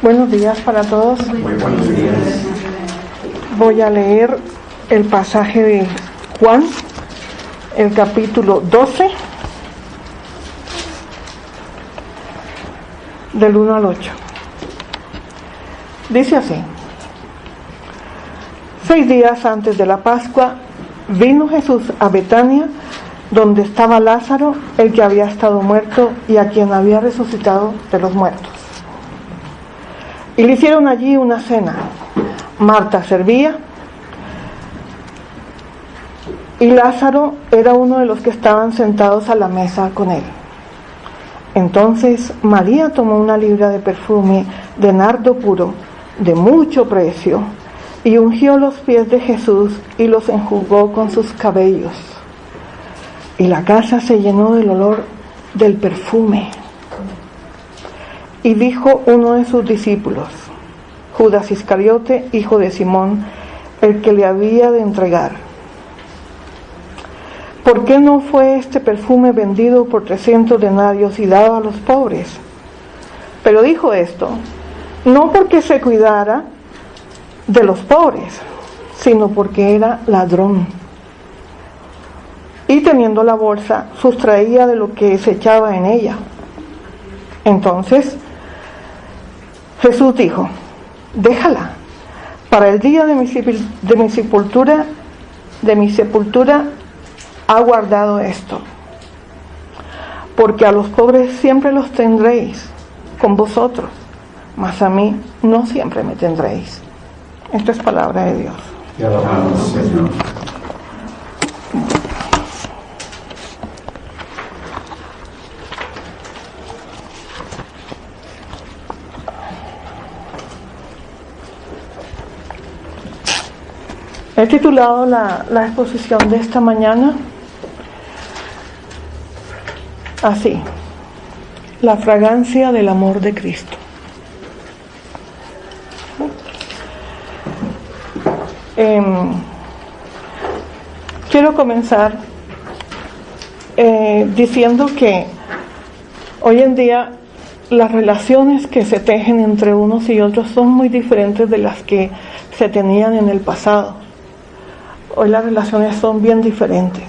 Buenos días para todos. Muy buenos días. Voy a leer el pasaje de Juan, el capítulo 12, del 1 al 8. Dice así: 6 días antes de la Pascua, vino Jesús a Betania, donde estaba Lázaro, el que había estado muerto y a quien había resucitado de los muertos. Y le hicieron allí una cena. Marta servía y Lázaro era uno de los que estaban sentados a la mesa con él. Entonces María tomó una libra de perfume de nardo puro, de mucho precio, y ungió los pies de Jesús y los enjugó con sus cabellos. Y la casa se llenó del olor del perfume. Y dijo uno de sus discípulos, Judas Iscariote, hijo de Simón, el que le había de entregar: ¿por qué no fue este perfume vendido por 300 denarios y dado a los pobres? Pero dijo esto, no porque se cuidara de los pobres, sino porque era ladrón. Y teniendo la bolsa, sustraía de lo que se echaba en ella. Entonces Jesús dijo, déjala, para el día de mi sepultura ha guardado esto, porque a los pobres siempre los tendréis con vosotros, mas a mí no siempre me tendréis. Esta es palabra de Dios. Te alabamos, Señor. He titulado la exposición de esta mañana así: la fragancia del amor de Cristo. Quiero comenzar diciendo que hoy en día las relaciones que se tejen entre unos y otros son muy diferentes de las que se tenían en el pasado. Hoy las relaciones son bien diferentes.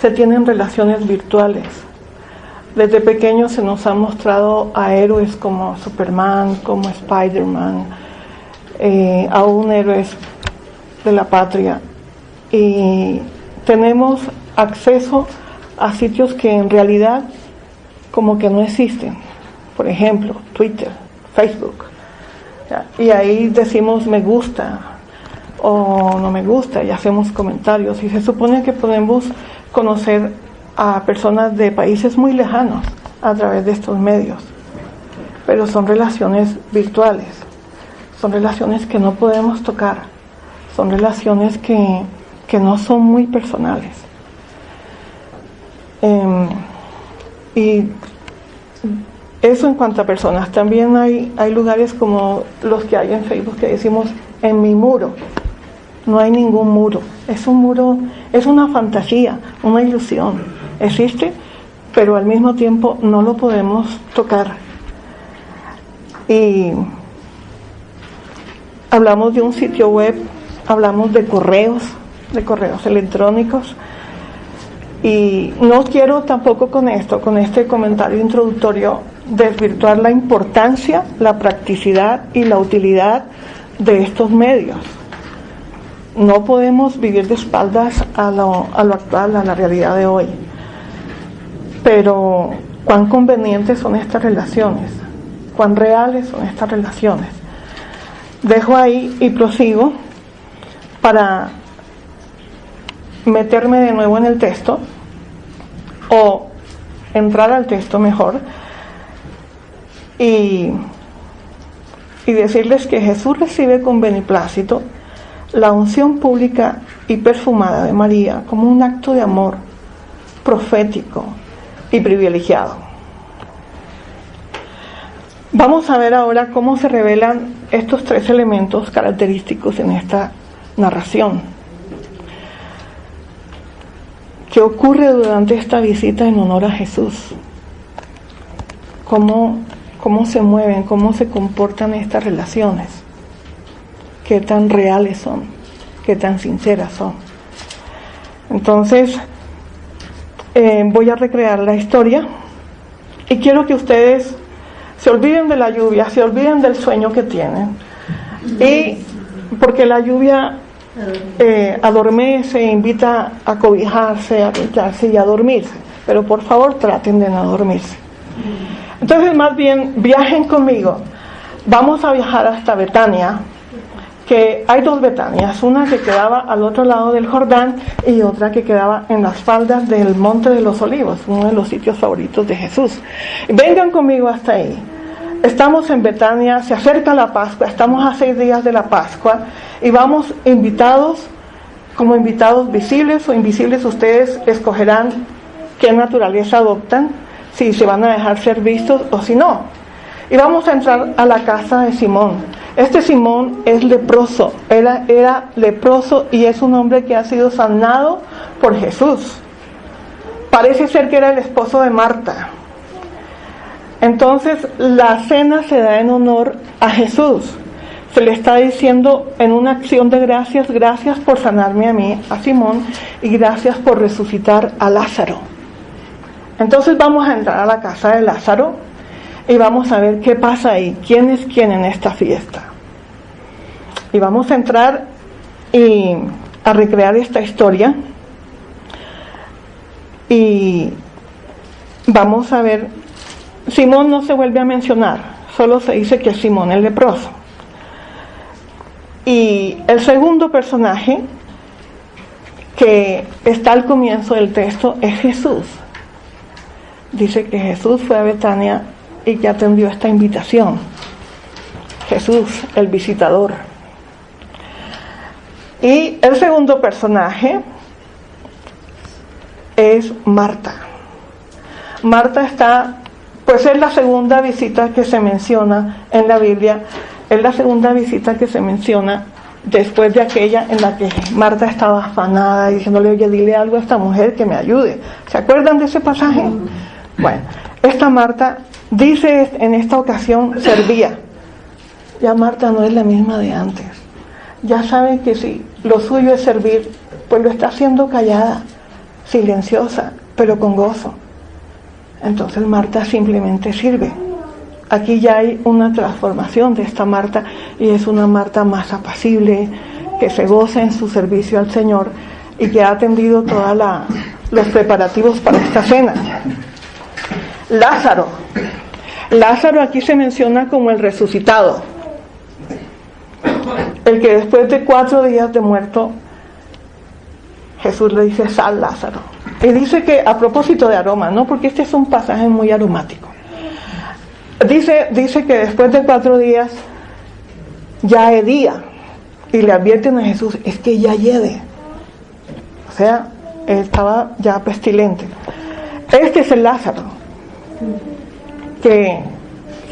Se tienen relaciones virtuales. Desde pequeños se nos han mostrado a héroes como Superman, como Spider-Man, aún héroes de la patria. Y tenemos acceso a sitios que en realidad como que no existen. Por ejemplo, Twitter, Facebook. Y ahí decimos me gusta o no me gusta y hacemos comentarios, y se supone que podemos conocer a personas de países muy lejanos a través de estos medios, pero son relaciones virtuales, son relaciones que no podemos tocar, son relaciones que no son muy personales. Y eso en cuanto a personas. También hay lugares como los que hay en Facebook que decimos en mi muro. No hay ningún muro. Es un muro, es una fantasía, una ilusión. Existe, pero al mismo tiempo no lo podemos tocar. Y hablamos de un sitio web, hablamos de correos electrónicos. Y no quiero tampoco con este comentario introductorio, desvirtuar la importancia, la practicidad y la utilidad de estos medios. No podemos vivir de espaldas a lo actual, a la realidad de hoy. Pero cuán convenientes son estas relaciones, cuán reales son estas relaciones. Dejo ahí y prosigo para meterme de nuevo en el texto, o entrar al texto mejor, y decirles que Jesús recibe con beneplácito la unción pública y perfumada de María como un acto de amor profético y privilegiado. Vamos a ver ahora cómo se revelan estos 3 elementos característicos en esta narración. ¿Qué ocurre durante esta visita en honor a Jesús? Cómo cómo se mueven, cómo se comportan estas relaciones, qué tan reales son, qué tan sinceras son. Entonces, voy a recrear la historia y quiero que ustedes se olviden de la lluvia, se olviden del sueño que tienen, y porque la lluvia adormece, invita a cobijarse, a arrullarse y a dormirse, pero por favor traten de no dormirse. Entonces, más bien, viajen conmigo. Vamos a viajar hasta Betania, que hay dos Betanias, una que quedaba al otro lado del Jordán y otra que quedaba en las faldas del Monte de los Olivos, uno de los sitios favoritos de Jesús. Vengan conmigo hasta ahí. Estamos en Betania, se acerca la Pascua, estamos a 6 días de la Pascua y vamos invitados, como invitados visibles o invisibles. Ustedes escogerán qué naturaleza adoptan, si se van a dejar ser vistos o si no. Y vamos a entrar a la casa de Simón. Este Simón es leproso, era leproso y es un hombre que ha sido sanado por Jesús. Parece ser que era el esposo de Marta. Entonces la cena se da en honor a Jesús. Se le está diciendo en una acción de gracias: gracias por sanarme a mí, a Simón, y gracias por resucitar a Lázaro. Entonces vamos a entrar a la casa de Lázaro y vamos a ver qué pasa ahí, quién es quién en esta fiesta. Y vamos a entrar y a recrear esta historia y vamos a ver. Simón no se vuelve a mencionar, solo se dice que es Simón el leproso. Y el segundo personaje que está al comienzo del texto es Jesús. Dice que Jesús fue a Betania y que atendió esta invitación. Jesús, el visitador. Y el segundo personaje es Marta. Marta está, pues es la segunda visita que se menciona en la Biblia, es la segunda visita que se menciona después de aquella en la que Marta estaba afanada diciéndole: oye, dile algo a esta mujer que me ayude. ¿Se acuerdan de ese pasaje? Bueno, esta Marta dice en esta ocasión servía. Ya Marta no es la misma de antes. Ya sabe que si lo suyo es servir, pues lo está haciendo callada, silenciosa, pero con gozo. Entonces Marta simplemente sirve. Aquí ya hay una transformación de esta Marta y es una Marta más apacible, que se goza en su servicio al Señor y que ha atendido todos los preparativos para esta cena. Lázaro. Lázaro aquí se menciona como el resucitado, el que después de 4 días de muerto Jesús le dice: sal, Lázaro. Y dice que a propósito de aroma, ¿no? Porque este es un pasaje muy aromático. Dice que después de 4 días ya hedía, y le advierten a Jesús: es que ya hiede. O sea, estaba ya pestilente. Este es el Lázaro que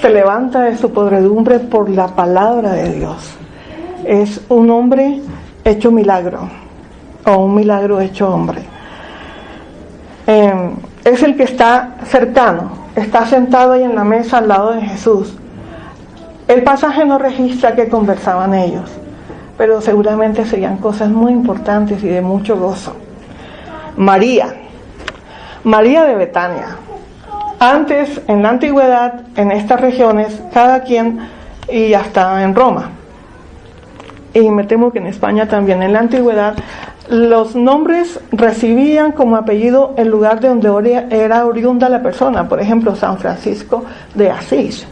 se levanta de su podredumbre por la palabra de Dios. Es un hombre hecho milagro, o un milagro hecho hombre. Es el que está cercano, está sentado ahí en la mesa al lado de Jesús. El pasaje no registra que conversaban ellos, pero seguramente serían cosas muy importantes y de mucho gozo. María de Betania. Antes, en la antigüedad, en estas regiones, cada quien, y hasta en Roma, y me temo que en España también, en la antigüedad, los nombres recibían como apellido el lugar de donde era oriunda la persona. Por ejemplo, San Francisco de Asís,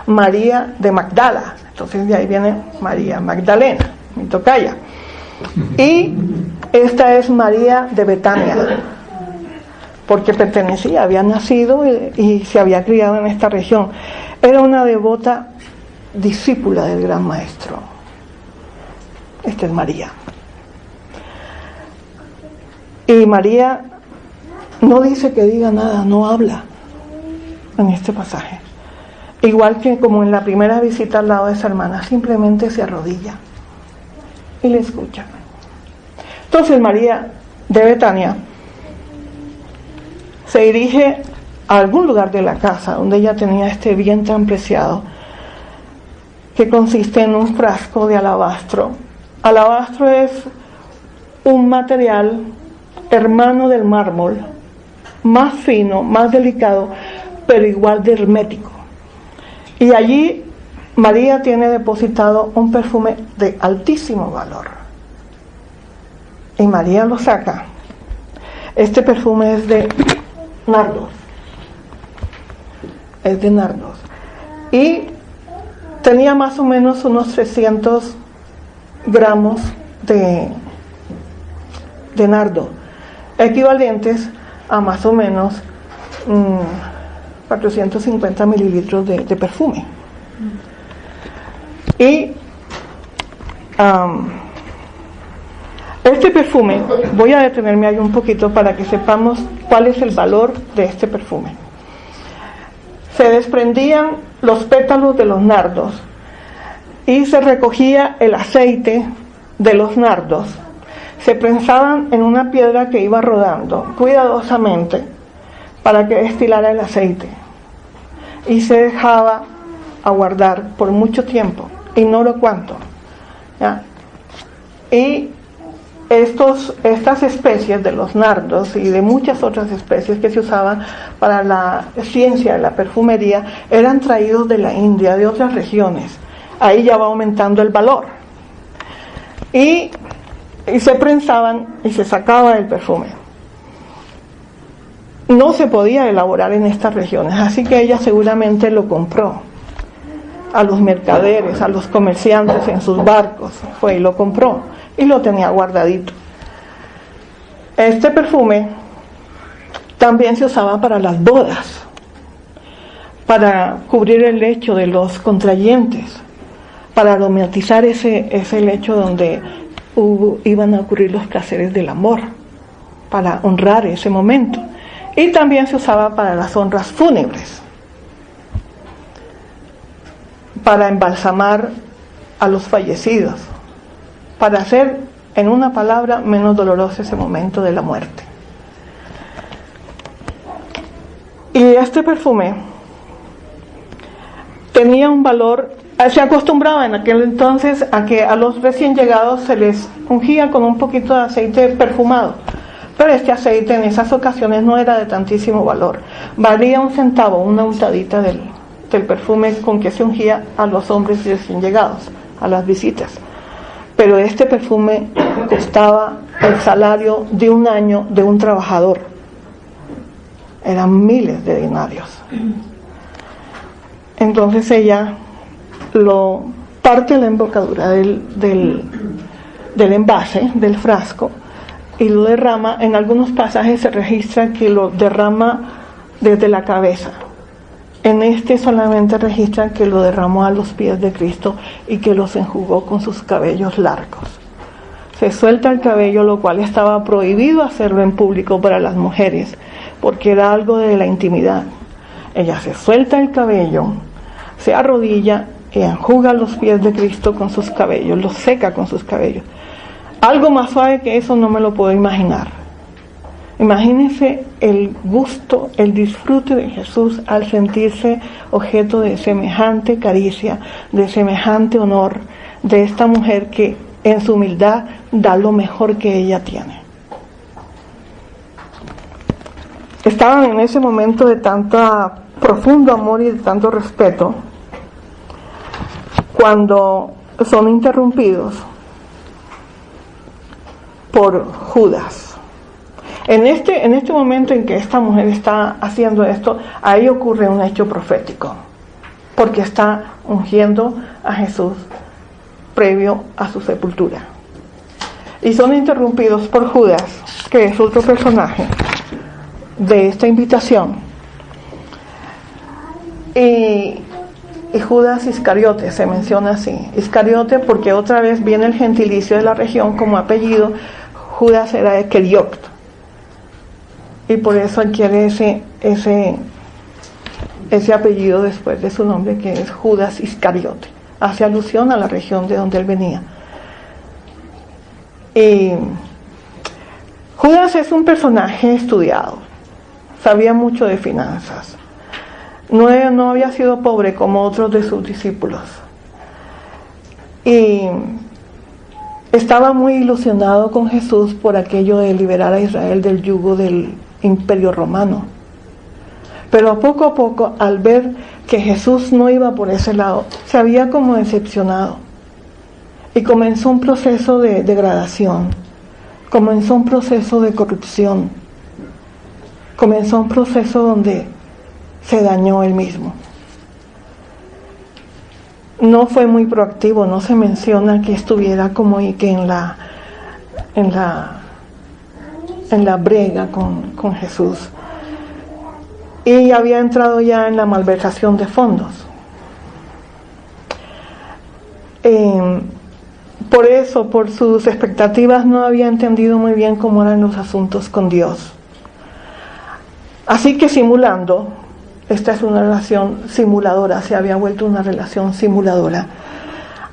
María de Magdala, entonces de ahí viene María Magdalena, mi tocaya. Y esta es María de Betania, porque pertenecía, había nacido y se había criado en esta región. Era una devota discípula del gran maestro. Esta es María. Y María no dice que diga nada, no habla en este pasaje. Igual que como en la primera visita al lado de esa hermana, simplemente se arrodilla y le escucha. Entonces María de Betania se dirige a algún lugar de la casa donde ella tenía este bien tan preciado, que consiste en un frasco de alabastro. Alabastro es un material hermano del mármol, más fino, más delicado, pero igual de hermético. Y allí María tiene depositado un perfume de altísimo valor. Y María lo saca. Este perfume es de nardos. Es de nardos. Y tenía más o menos unos 300 gramos de nardo, equivalentes a más o menos 450 mililitros de perfume. Y este perfume, voy a detenerme ahí un poquito para que sepamos cuál es el valor de este perfume. Se desprendían los pétalos de los nardos y se recogía el aceite de los nardos. Se prensaban en una piedra que iba rodando cuidadosamente para que destilara el aceite, y se dejaba aguardar por mucho tiempo, ignoro cuánto, ¿ya? Y estas especies de los nardos y de muchas otras especies que se usaban para la ciencia de la perfumería eran traídos de la India, de otras regiones. Ahí ya va aumentando el valor. Y se prensaban y se sacaba el perfume. No se podía elaborar en estas regiones, así que ella seguramente lo compró a los mercaderes, a los comerciantes en sus barcos. Fue y lo compró y lo tenía guardadito. Este perfume también se usaba para las bodas, para cubrir el lecho de los contrayentes, para aromatizar ese lecho donde iban a ocurrir los placeres del amor, para honrar ese momento. Y también se usaba para las honras fúnebres, para embalsamar a los fallecidos, para hacer, en una palabra, menos doloroso ese momento de la muerte. Y este perfume tenía un valor. Se acostumbraba en aquel entonces a que a los recién llegados se les ungía con un poquito de aceite perfumado, pero este aceite en esas ocasiones no era de tantísimo valor. Valía 1 centavo, una untadita del perfume con que se ungía a los hombres recién llegados, a las visitas. Pero este perfume costaba el salario de 1 año de un trabajador. Eran miles de denarios. Entonces ella lo parte la embocadura del envase, del frasco, y lo derrama. En algunos pasajes se registra que lo derrama desde la cabeza. En este solamente registran que lo derramó a los pies de Cristo y que los enjugó con sus cabellos largos. Se suelta el cabello, lo cual estaba prohibido hacerlo en público para las mujeres, porque era algo de la intimidad. Ella se suelta el cabello, se arrodilla y enjuga los pies de Cristo con sus cabellos, los seca con sus cabellos. Algo más suave que eso no me lo puedo imaginar. Imagínense el gusto, el disfrute de Jesús al sentirse objeto de semejante caricia, de semejante honor, de esta mujer que en su humildad da lo mejor que ella tiene. Estaban en ese momento de tanto profundo amor y de tanto respeto, cuando son interrumpidos por Judas. En este momento en que esta mujer está haciendo esto, ahí ocurre un hecho profético, porque está ungiendo a Jesús previo a su sepultura. Y son interrumpidos por Judas, que es otro personaje de esta invitación. Y Judas Iscariote se menciona así, Iscariote, porque otra vez viene el gentilicio de la región como apellido. Judas era de Keriot, y por eso adquiere ese apellido después de su nombre, que es Judas Iscariote. Hace alusión a la región de donde él venía. Y Judas es un personaje estudiado. sabía mucho de finanzas. No había sido pobre como otros de sus discípulos. Y estaba muy ilusionado con Jesús por aquello de liberar a Israel del yugo del Imperio Romano. Pero poco a poco, al ver que Jesús no iba por ese lado, se había como decepcionado. Y comenzó un proceso de degradación, comenzó un proceso de corrupción, comenzó un proceso donde se dañó él mismo. No fue muy proactivo, no se menciona que estuviera como y que en la brega con Jesús. Y había entrado ya en la malversación de fondos. Por eso, por sus expectativas, no había entendido muy bien cómo eran los asuntos con Dios. Así que simulando, esta es una relación simuladora, se había vuelto una relación simuladora.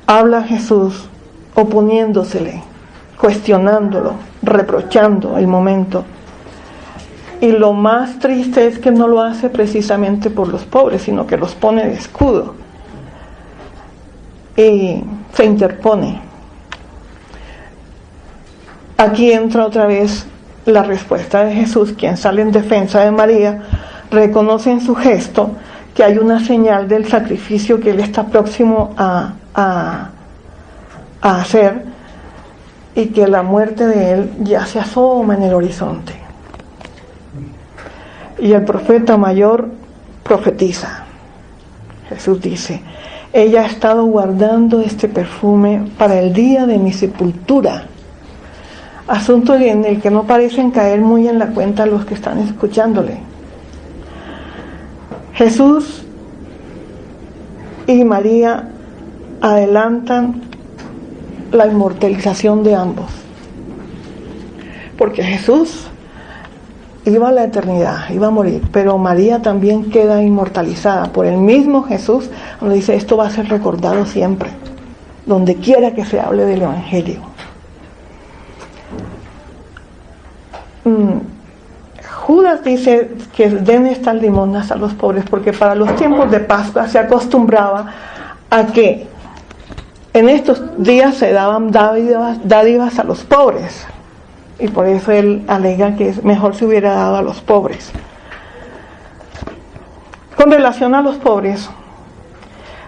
Habla Jesús oponiéndosele, cuestionándolo, reprochando el momento. Y lo más triste es que no lo hace precisamente por los pobres, sino que los pone de escudo. Y se interpone. Aquí entra otra vez la respuesta de Jesús, quien sale en defensa de María, reconoce en su gesto que hay una señal del sacrificio que él está próximo a hacer y que la muerte de él ya se asoma en el horizonte. Y el profeta mayor profetiza. Jesús dice: ella ha estado guardando este perfume para el día de mi sepultura. Asunto en el que no parecen caer muy en la cuenta los que están escuchándole. Jesús y María adelantan la inmortalización de ambos, porque Jesús iba a la eternidad, iba a morir, pero María también queda inmortalizada por el mismo Jesús, donde dice: esto va a ser recordado siempre, donde quiera que se hable del Evangelio. Judas dice que den estas limosnas a los pobres, porque para los tiempos de Pascua se acostumbraba a que en estos días se daban dádivas a los pobres, y por eso él alega que mejor se hubiera dado a los pobres. Con relación a los pobres,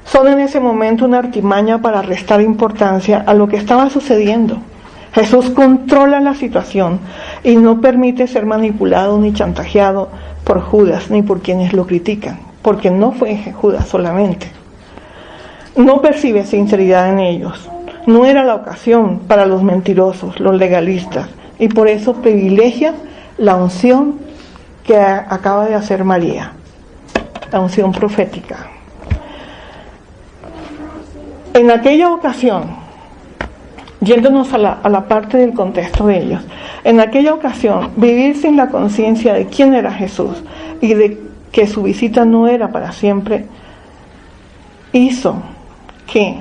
son en ese momento una artimaña para restar importancia a lo que estaba sucediendo. Jesús controla la situación y no permite ser manipulado ni chantajeado por Judas ni por quienes lo critican, porque no fue Judas solamente. No percibe sinceridad en ellos. No era la ocasión para los mentirosos, los legalistas, y por eso privilegia la unción que acaba de hacer María, la unción profética. En aquella ocasión, yéndonos a la parte del contexto de ellos, en aquella ocasión, vivir sin la conciencia de quién era Jesús y de que su visita no era para siempre, hizo que,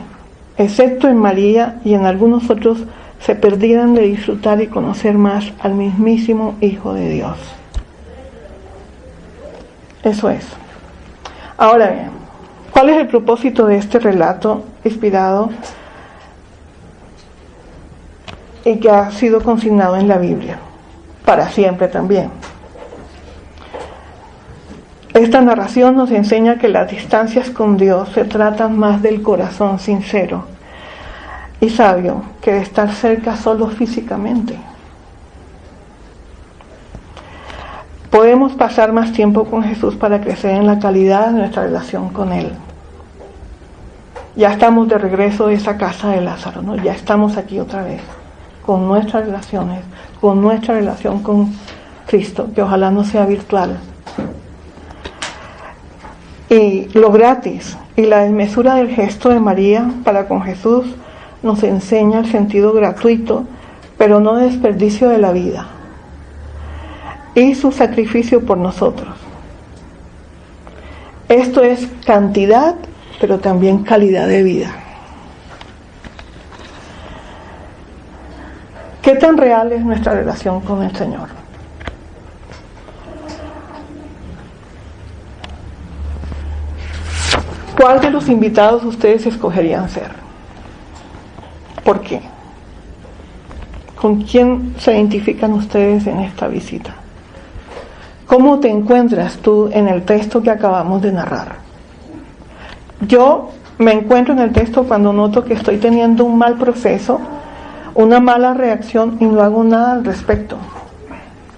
excepto en María y en algunos otros, se perdieran de disfrutar y conocer más al mismísimo Hijo de Dios. Eso es. Ahora bien, ¿cuál es el propósito de este relato inspirado y que ha sido consignado en la Biblia? Para siempre también. Esta narración nos enseña que las distancias con Dios se tratan más del corazón sincero y sabio que de estar cerca solo físicamente. Podemos pasar más tiempo con Jesús para crecer en la calidad de nuestra relación con Él. Ya estamos de regreso de esa casa de Lázaro, ¿no? Ya estamos aquí otra vez, con nuestras relaciones, con nuestra relación con Cristo, que ojalá no sea virtual. Y lo gratis y la desmesura del gesto de María para con Jesús nos enseña el sentido gratuito, pero no desperdicio de la vida, y su sacrificio por nosotros. Esto es cantidad, pero también calidad de vida. ¿Qué tan real es nuestra relación con el Señor? ¿cuál de los invitados ustedes escogerían ser? ¿Por qué? ¿Con quién se identifican ustedes en esta visita? ¿Cómo te encuentras tú en el texto que acabamos de narrar? Yo me encuentro en el texto cuando noto que estoy teniendo un mal proceso, una mala reacción y no hago nada al respecto.